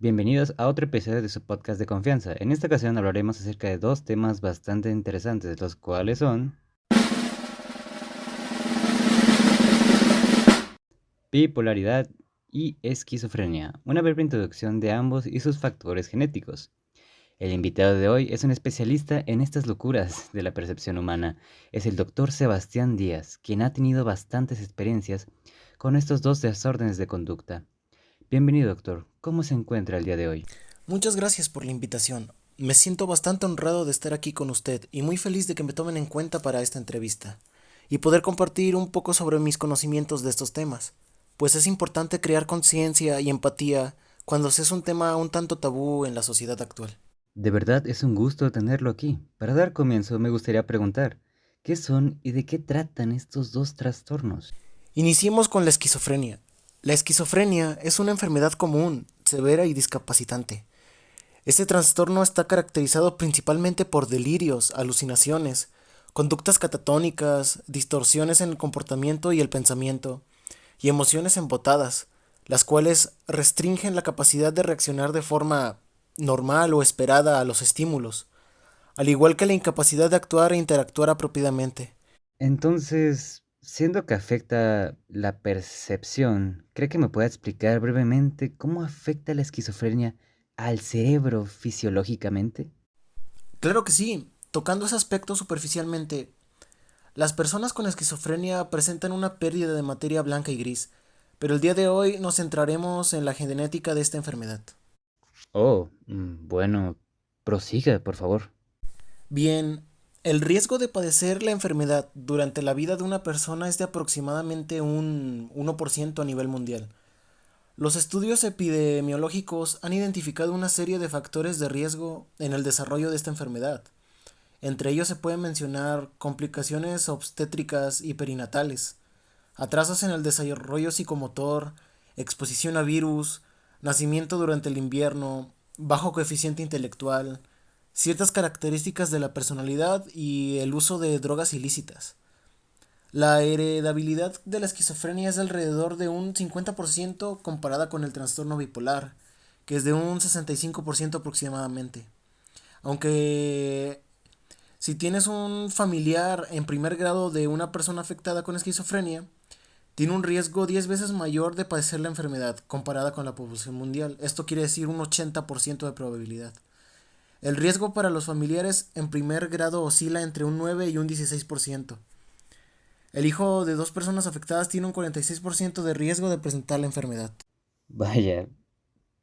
Bienvenidos a otro episodio de su podcast de confianza. En esta ocasión hablaremos acerca de dos temas bastante interesantes, los cuales son bipolaridad y esquizofrenia. Una breve introducción de ambos y sus factores genéticos. El invitado de hoy es un especialista en estas locuras de la percepción humana. Es el doctor Sebastián Díaz, quien ha tenido bastantes experiencias con estos dos desórdenes de conducta. Bienvenido, doctor. ¿Cómo se encuentra el día de hoy? Muchas gracias por la invitación. Me siento bastante honrado de estar aquí con usted y muy feliz de que me tomen en cuenta para esta entrevista y poder compartir un poco sobre mis conocimientos de estos temas, pues es importante crear conciencia y empatía cuando se es un tema un tanto tabú en la sociedad actual. De verdad es un gusto tenerlo aquí. Para dar comienzo, me gustaría preguntar, ¿qué son y de qué tratan estos dos trastornos? Iniciemos con la esquizofrenia. La esquizofrenia es una enfermedad común, severa y discapacitante. Este trastorno está caracterizado principalmente por delirios, alucinaciones, conductas catatónicas, distorsiones en el comportamiento y el pensamiento, y emociones embotadas, las cuales restringen la capacidad de reaccionar de forma normal o esperada a los estímulos, al igual que la incapacidad de actuar e interactuar apropiadamente. Entonces, siendo que afecta la percepción, ¿cree que me pueda explicar brevemente cómo afecta la esquizofrenia al cerebro fisiológicamente? Claro que sí, tocando ese aspecto superficialmente, las personas con esquizofrenia presentan una pérdida de materia blanca y gris, pero el día de hoy nos centraremos en la genética de esta enfermedad. Oh, bueno, prosiga, por favor. Bien, el riesgo de padecer la enfermedad durante la vida de una persona es de aproximadamente un 1% a nivel mundial. Los estudios epidemiológicos han identificado una serie de factores de riesgo en el desarrollo de esta enfermedad. Entre ellos se pueden mencionar complicaciones obstétricas y perinatales, atrasos en el desarrollo psicomotor, exposición a virus, nacimiento durante el invierno, bajo coeficiente intelectual, ciertas características de la personalidad y el uso de drogas ilícitas. La heredabilidad de la esquizofrenia es de alrededor de un 50% comparada con el trastorno bipolar, que es de un 65% aproximadamente. Aunque si tienes un familiar en primer grado de una persona afectada con esquizofrenia, tiene un riesgo 10 veces mayor de padecer la enfermedad comparada con la población mundial. Esto quiere decir un 80% de probabilidad. El riesgo para los familiares en primer grado oscila entre un 9 y un 16%. El hijo de dos personas afectadas tiene un 46% de riesgo de presentar la enfermedad. Vaya,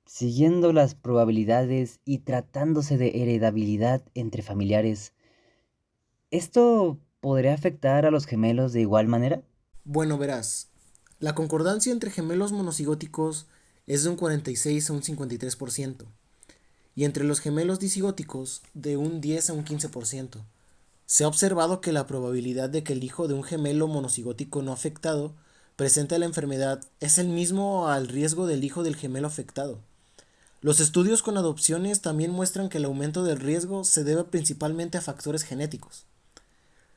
siguiendo las probabilidades y tratándose de heredabilidad entre familiares, ¿esto podría afectar a los gemelos de igual manera? Bueno, verás, la concordancia entre gemelos monocigóticos es de un 46 a un 53%, y entre los gemelos disigóticos de un 10 a un 15%. Se ha observado que la probabilidad de que el hijo de un gemelo monocigótico no afectado presente la enfermedad es el mismo al riesgo del hijo del gemelo afectado. Los estudios con adopciones también muestran que el aumento del riesgo se debe principalmente a factores genéticos.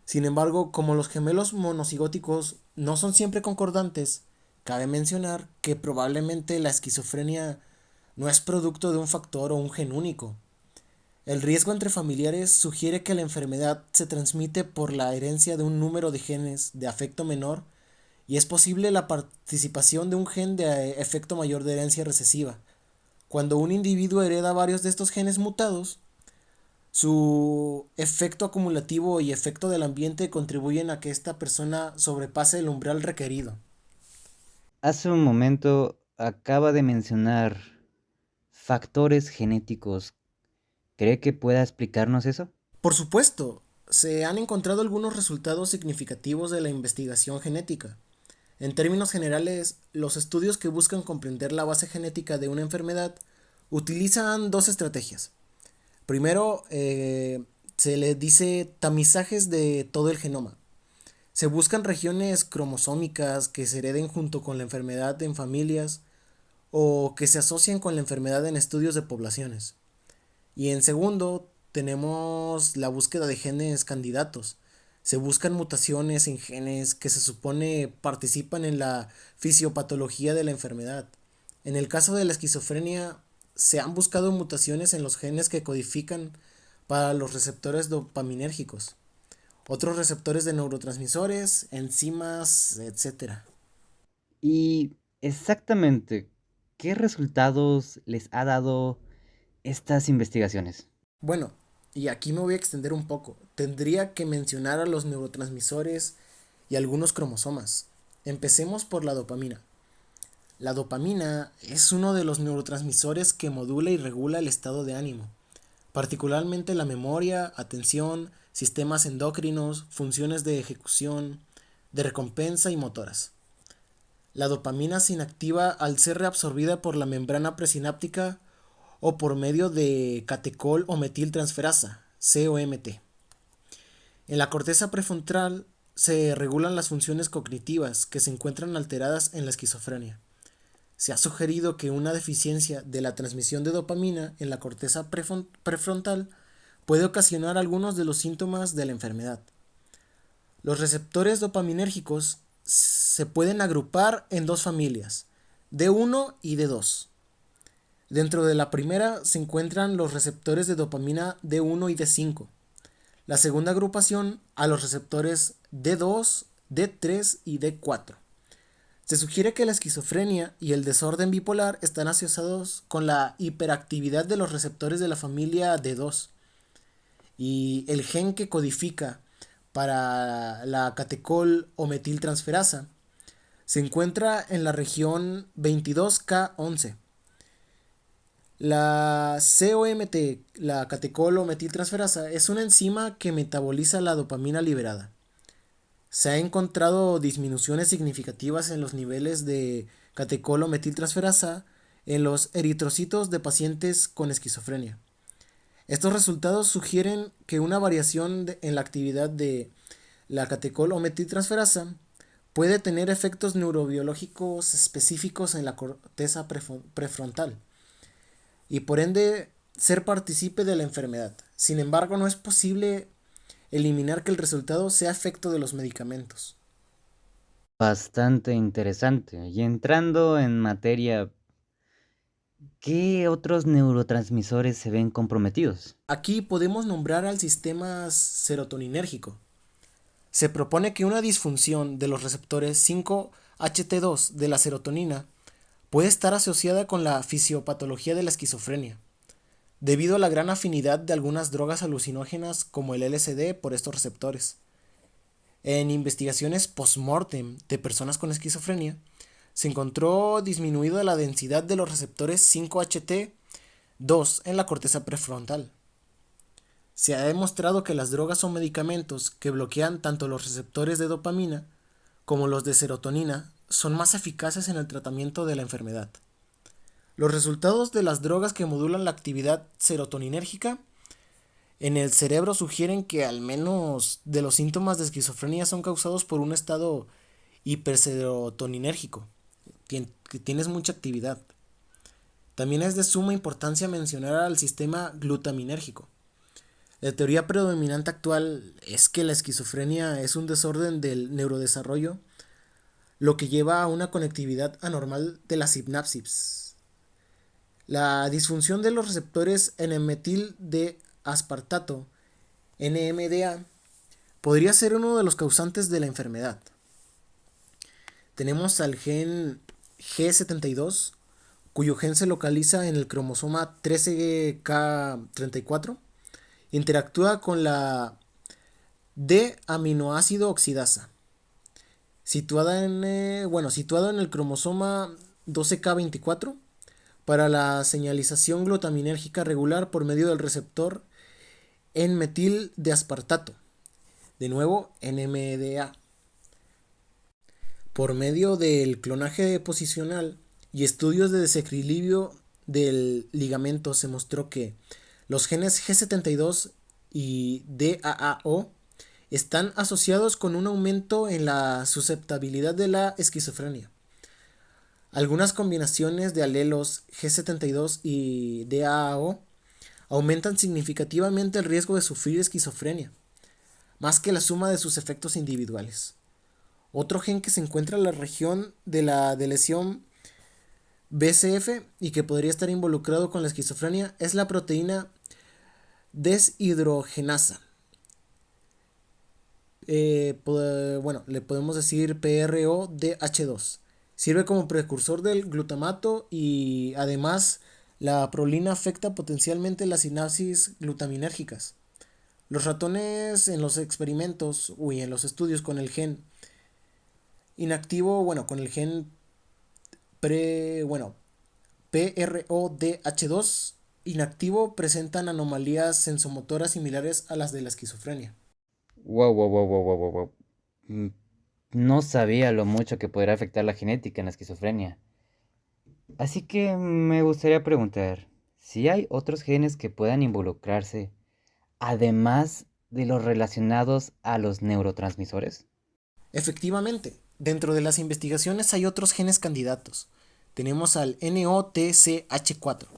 Sin embargo, como los gemelos monocigóticos no son siempre concordantes, cabe mencionar que probablemente la esquizofrenia no es producto de un factor o un gen único. El riesgo entre familiares sugiere que la enfermedad se transmite por la herencia de un número de genes de afecto menor y es posible la participación de un gen de efecto mayor de herencia recesiva. Cuando un individuo hereda varios de estos genes mutados, su efecto acumulativo y efecto del ambiente contribuyen a que esta persona sobrepase el umbral requerido. Hace un momento acaba de mencionar factores genéticos. ¿Cree que pueda explicarnos eso? Por supuesto, se han encontrado algunos resultados significativos de la investigación genética. En términos generales, los estudios que buscan comprender la base genética de una enfermedad utilizan dos estrategias. Primero, se le dice tamizajes de todo el genoma. Se buscan regiones cromosómicas que se hereden junto con la enfermedad en familias o que se asocian con la enfermedad en estudios de poblaciones. Y en segundo, tenemos la búsqueda de genes candidatos. Se buscan mutaciones en genes que se supone participan en la fisiopatología de la enfermedad. En el caso de la esquizofrenia, se han buscado mutaciones en los genes que codifican para los receptores dopaminérgicos, otros receptores de neurotransmisores, enzimas, etcétera. Y exactamente, ¿qué resultados les ha dado estas investigaciones? Bueno, y aquí me voy a extender un poco. Tendría que mencionar a los neurotransmisores y algunos cromosomas. Empecemos por la dopamina. La dopamina es uno de los neurotransmisores que modula y regula el estado de ánimo, particularmente la memoria, atención, sistemas endocrinos, funciones de ejecución, de recompensa y motoras. La dopamina se inactiva al ser reabsorbida por la membrana presináptica o por medio de catecol o metiltransferasa, COMT. En la corteza prefrontal se regulan las funciones cognitivas que se encuentran alteradas en la esquizofrenia. Se ha sugerido que una deficiencia de la transmisión de dopamina en la corteza prefrontal puede ocasionar algunos de los síntomas de la enfermedad. Los receptores dopaminérgicos se pueden agrupar en dos familias, D1 y D2. Dentro de la primera se encuentran los receptores de dopamina D1 y D5. La segunda agrupación a los receptores D2, D3 y D4. Se sugiere que la esquizofrenia y el desorden bipolar están asociados con la hiperactividad de los receptores de la familia D2 y el gen que codifica para la catecol o metiltransferasa se encuentra en la región 22K11. La COMT, la catecol o metiltransferasa, es una enzima que metaboliza la dopamina liberada. Se ha encontrado disminuciones significativas en los niveles de catecol o metiltransferasa en los eritrocitos de pacientes con esquizofrenia. Estos resultados sugieren que una variación en la actividad de la catecol o metiltransferasa puede tener efectos neurobiológicos específicos en la corteza prefrontal y por ende ser partícipe de la enfermedad. Sin embargo, no es posible eliminar que el resultado sea efecto de los medicamentos. Bastante interesante. Y entrando en materia, ¿qué otros neurotransmisores se ven comprometidos? Aquí podemos nombrar al sistema serotoninérgico. Se propone que una disfunción de los receptores 5-HT2 de la serotonina puede estar asociada con la fisiopatología de la esquizofrenia, debido a la gran afinidad de algunas drogas alucinógenas como el LSD por estos receptores. En investigaciones post-mortem de personas con esquizofrenia, se encontró disminuida la densidad de los receptores 5-HT2 en la corteza prefrontal. Se ha demostrado que las drogas o medicamentos que bloquean tanto los receptores de dopamina como los de serotonina son más eficaces en el tratamiento de la enfermedad. Los resultados de las drogas que modulan la actividad serotoninérgica en el cerebro sugieren que al menos de los síntomas de esquizofrenia son causados por un estado hiperserotoninérgico, que tienes mucha actividad. También es de suma importancia mencionar al sistema glutaminérgico. La teoría predominante actual es que la esquizofrenia es un desorden del neurodesarrollo, lo que lleva a una conectividad anormal de la sinapsis. La disfunción de los receptores N-metil de aspartato, NMDA, podría ser uno de los causantes de la enfermedad. Tenemos al gen G72, cuyo gen se localiza en el cromosoma 13K34. Interactúa con la D-aminoácido oxidasa, situado en el cromosoma 12K24, para la señalización glutaminérgica regular por medio del receptor N-metil de aspartato, de nuevo NMDA. Por medio del clonaje posicional y estudios de desequilibrio del ligamento se mostró que los genes G72 y DAAO están asociados con un aumento en la susceptibilidad de la esquizofrenia. Algunas combinaciones de alelos G72 y DAAO aumentan significativamente el riesgo de sufrir esquizofrenia, más que la suma de sus efectos individuales. Otro gen que se encuentra en la región de la lesión BCF y que podría estar involucrado con la esquizofrenia es la proteína deshidrogenasa. Bueno, le podemos decir PRODH2. Sirve como precursor del glutamato y además la prolina afecta potencialmente las sinapsis glutaminérgicas. Los ratones en los experimentos y en los estudios con el gen inactivo, bueno, con el gen PRODH2 inactivo presentan anomalías sensomotoras similares a las de la esquizofrenia. Wow, wow, wow, wow, wow, wow, wow. Mm, No sabía lo mucho que podría afectar la genética en la esquizofrenia. Así que me gustaría preguntar si hay otros genes que puedan involucrarse, además de los relacionados a los neurotransmisores. Efectivamente, dentro de las investigaciones hay otros genes candidatos. Tenemos al NOTCH4.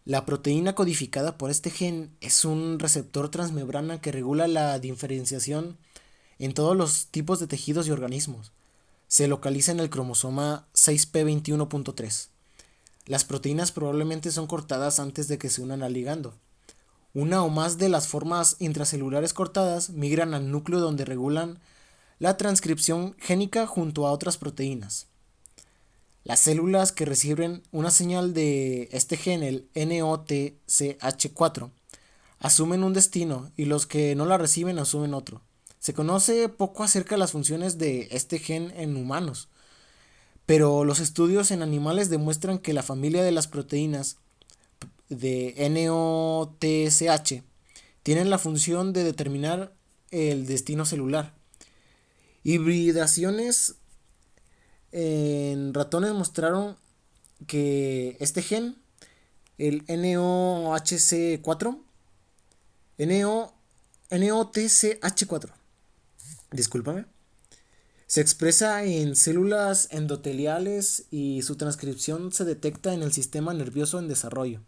La proteína codificada por este gen es un receptor transmembrana que regula la diferenciación en todos los tipos de tejidos y organismos. Se localiza en el cromosoma 6p21.3. Las proteínas probablemente son cortadas antes de que se unan al ligando. Una o más de las formas intracelulares cortadas migran al núcleo donde regulan la transcripción génica junto a otras proteínas. Las células que reciben una señal de este gen, el NOTCH4, asumen un destino y los que no la reciben asumen otro. Se conoce poco acerca de las funciones de este gen en humanos, pero los estudios en animales demuestran que la familia de las proteínas de NOTCH tienen la función de determinar el destino celular. Hibridaciones en ratones mostraron que este gen, el NOHC4, NOTCH4, discúlpame, se expresa en células endoteliales y su transcripción se detecta en el sistema nervioso en desarrollo.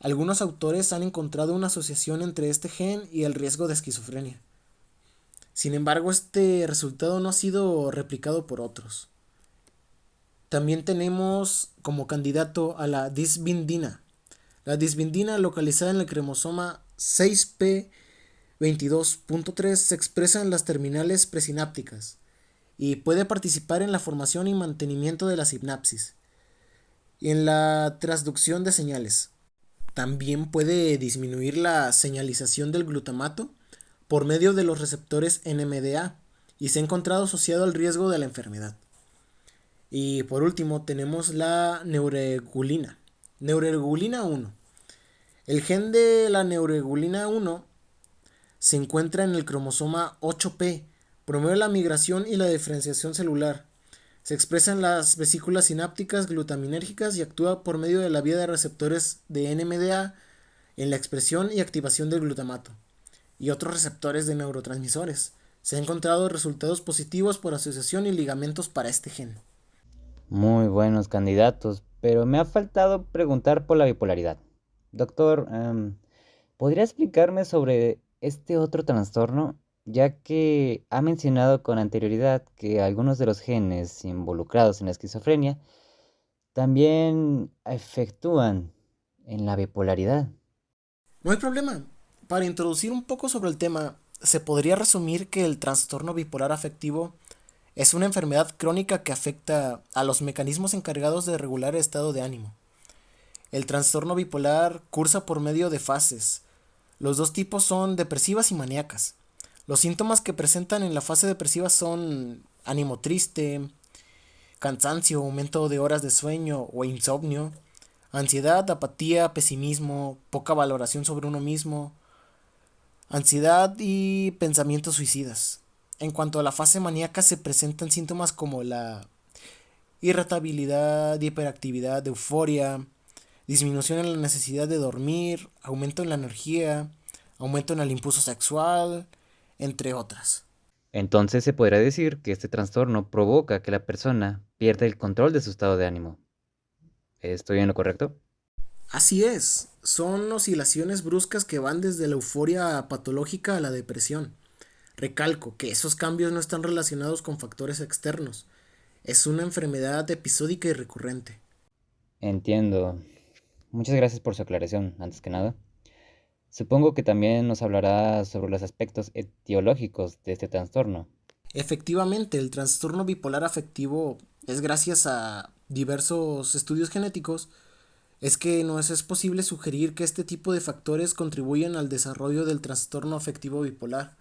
Algunos autores han encontrado una asociación entre este gen y el riesgo de esquizofrenia. Sin embargo, este resultado no ha sido replicado por otros. También tenemos como candidato a la disbindina. La disbindina, localizada en el cromosoma 6p22.3, se expresa en las terminales presinápticas y puede participar en la formación y mantenimiento de la sinapsis y en la transducción de señales. También puede disminuir la señalización del glutamato por medio de los receptores NMDA y se ha encontrado asociado al riesgo de la enfermedad. Y por último tenemos la neuregulina. Neuregulina 1. El gen de la neuregulina 1 se encuentra en el cromosoma 8p. Promueve la migración y la diferenciación celular. Se expresa en las vesículas sinápticas glutaminérgicas y actúa por medio de la vía de receptores de NMDA en la expresión y activación del glutamato y otros receptores de neurotransmisores. Se han encontrado resultados positivos por asociación y ligamentos para este gen. Muy buenos candidatos, pero me ha faltado preguntar por la bipolaridad. Doctor, ¿podría explicarme sobre este otro trastorno? Ya que ha mencionado con anterioridad que algunos de los genes involucrados en la esquizofrenia también efectúan en la bipolaridad. No hay problema. Para introducir un poco sobre el tema, se podría resumir que el trastorno bipolar afectivo es una enfermedad crónica que afecta a los mecanismos encargados de regular el estado de ánimo. El trastorno bipolar cursa por medio de fases. Los dos tipos son depresivas y maníacas. Los síntomas que presentan en la fase depresiva son ánimo triste, cansancio, aumento de horas de sueño o insomnio, ansiedad, apatía, pesimismo, poca valoración sobre uno mismo, ansiedad y pensamientos suicidas. En cuanto a la fase maníaca se presentan síntomas como la irritabilidad, hiperactividad, euforia, disminución en la necesidad de dormir, aumento en la energía, aumento en el impulso sexual, entre otras. Entonces se podría decir que este trastorno provoca que la persona pierda el control de su estado de ánimo. ¿Estoy en lo correcto? Así es, son oscilaciones bruscas que van desde la euforia patológica a la depresión. Recalco que esos cambios no están relacionados con factores externos. Es una enfermedad episódica y recurrente. Entiendo. Muchas gracias por su aclaración, antes que nada. Supongo que también nos hablará sobre los aspectos etiológicos de este trastorno. Efectivamente, el trastorno bipolar afectivo es gracias a diversos estudios genéticos, es que nos es posible sugerir que este tipo de factores contribuyen al desarrollo del trastorno afectivo bipolar.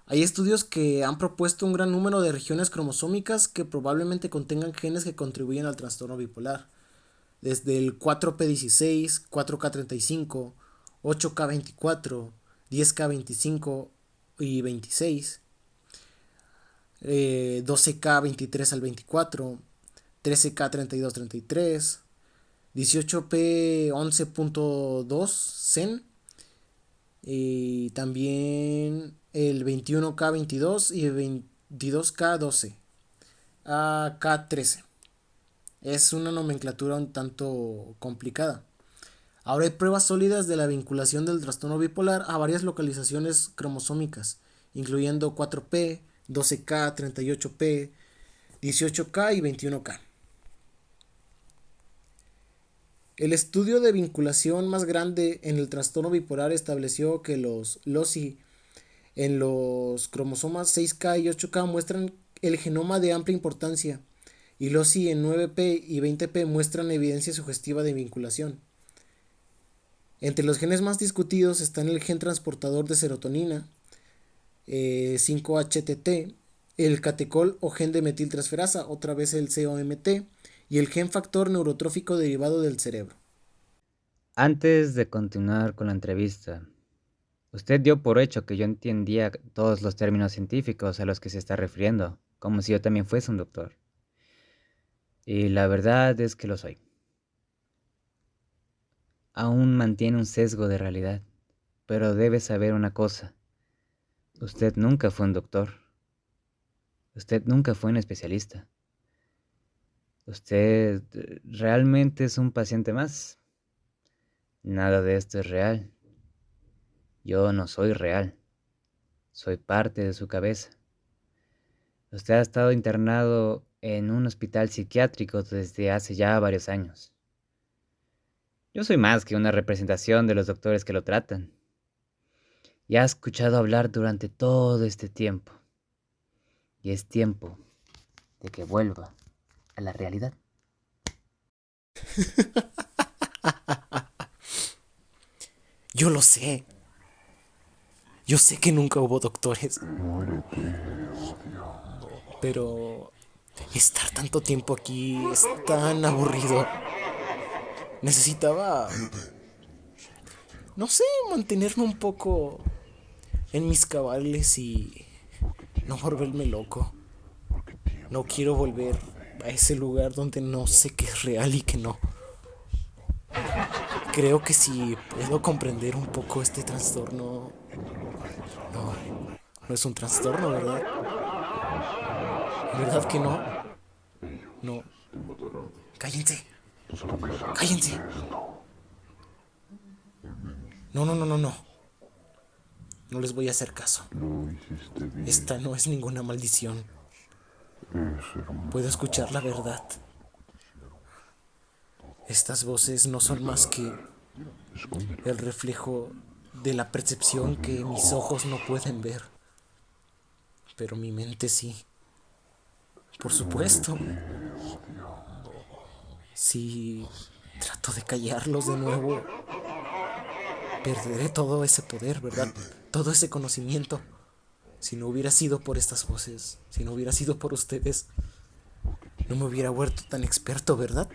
Hay estudios que han propuesto un gran número de regiones cromosómicas que probablemente contengan genes que contribuyen al trastorno bipolar, desde el 4p16, 4k35, 8k24, 10k25 y 26, 12k23 al 24, 13k32-33, 18p11.2 CEN y también el 21k22 y el 22k12 a k13. Es una nomenclatura un tanto complicada. Ahora hay pruebas sólidas de la vinculación del trastorno bipolar a varias localizaciones cromosómicas, incluyendo 4p, 12k, 38p, 18k y 21k. El estudio de vinculación más grande en el trastorno bipolar estableció que los LOCI en los cromosomas 6k y 8k muestran el genoma de amplia importancia y LOCI en 9p y 20p muestran evidencia sugestiva de vinculación. Entre los genes más discutidos están el gen transportador de serotonina, 5-HTT, el catecol o gen de metiltransferasa, otra vez el COMT, y el gen factor neurotrófico derivado del cerebro. Antes de continuar con la entrevista, usted dio por hecho que yo entendía todos los términos científicos a los que se está refiriendo, como si yo también fuese un doctor. Y la verdad es que lo soy. Aún mantiene un sesgo de realidad, pero debe saber una cosa. Usted nunca fue un doctor. Usted nunca fue un especialista. Usted realmente es un paciente más. Nada de esto es real. Yo no soy real. Soy parte de su cabeza. Usted ha estado internado en un hospital psiquiátrico desde hace ya varios años. Yo soy más que una representación de los doctores que lo tratan. Y ha escuchado hablar durante todo este tiempo. Y es tiempo de que vuelva a la realidad. Yo lo sé. Yo sé que nunca hubo doctores. Pero estar tanto tiempo aquí es tan aburrido. Necesitaba, no sé, mantenerme un poco en mis cabales y no volverme loco. No quiero volver a ese lugar donde no sé qué es real y qué no. Creo que si puedo comprender un poco este trastorno. No, no es un trastorno, ¿verdad? ¿Verdad que no? No. Cállense. Cállense. No, no, no, no, no. No les voy a hacer caso. Esta no es ninguna maldición. Puedo escuchar la verdad. Estas voces no son más que el reflejo de la percepción que mis ojos no pueden ver. Pero mi mente sí. Por supuesto. Si trato de callarlos de nuevo, perderé todo ese poder, ¿verdad? Todo ese conocimiento. Si no hubiera sido por estas voces, si no hubiera sido por ustedes, no me hubiera vuelto tan experto, ¿verdad?